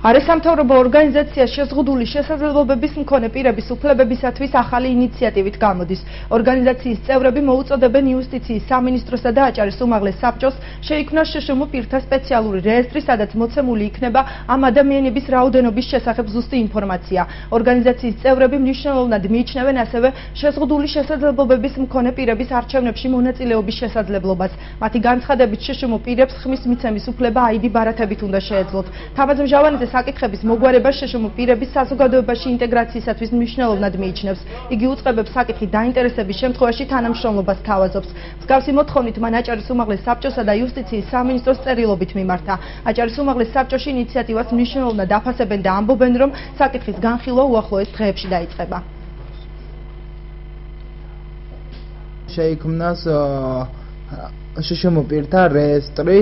არასამთავრობო ორგანიზაცია შეზღუდული შესაძლებლობების მქონე პირების უფლებებისათვის ახალი ინიციატივით გამოდის. ორგანიზაციის წევრები მოუწოდებენ იუსტიციის სამინისტროსა და აჭარის უმაღლეს საბჭოს შეიქმნა შშმ პირთა სპეციალური რეესტრი, სადაც მოცემული იქნება ამ ადამიანების რაოდენობის შესახებ ზუსტი ინფორმაცია. ორგანიზაციის წევრები მნიშვნელოვნად მიიჩნევენ ასევე შეზღუდული შესაძლებლობების მქონე პირების არჩევნებში მონაწილეობის შესაძლებლობას. მათი განცხადებით შშმ პირებს ხმის მიცემის უფლება ID ბარათებით უნდა შეეძლოთ. თავადმჟავანიძე საკითხების მოგვარება შშმ პირების საზოგადოებაში ინტეგრაციისათვის მნიშვნელოვნად მიიჩნევს. იგი უწყებებს საკითხით დაინტერესების შემთხვევაში თანამშრომლობას თავაზობს. მსგავსი მოთხოვნით მან აჭარის უმაღლეს საბჭოსა და იუსტიციის სამინისტროს წერილობით მიმართა. აჭარის უმაღლეს საბჭოში ინიციატივას მნიშვნელოვნად აფასებენ და ამბობენ, რომ საკითხის განხილვა უახლოეს დღეებში დაიწყება. შეიქმნას შშმ პირთა რეესტრი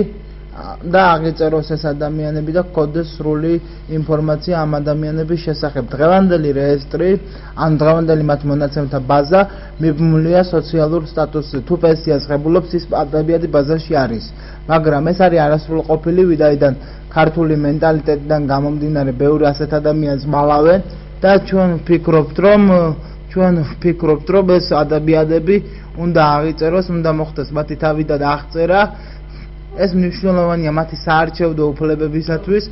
და აღიწეროს ეს ადამიანები და გქონდეს სრული ინფორმაცია ამ ადამიანების შესახებ. დღევანდელი რეესტრი ან დღევანდელი მათ მონაცემთა ბაზა მიბმულია სოციალურ სტატუსზე. თუ პენსიას ღებულობს, ის ადებიადი ბაზაში არის. მაგრამ ეს არის არასრულყოფილი, ვიდრეიდან ქართული მენტალიტეტიდან გამომდინარე ბევრი ასეთ ადამიანს მალავენ და ჩვენ ვფიქრობთ, რომ ეს ადებიადები უნდა აღიწეროს, უნდა მოხდეს მათი თავიდან აღწერა. ეს მნიშვნელოვანია მათი საარჩევნო უფლებებისათვის.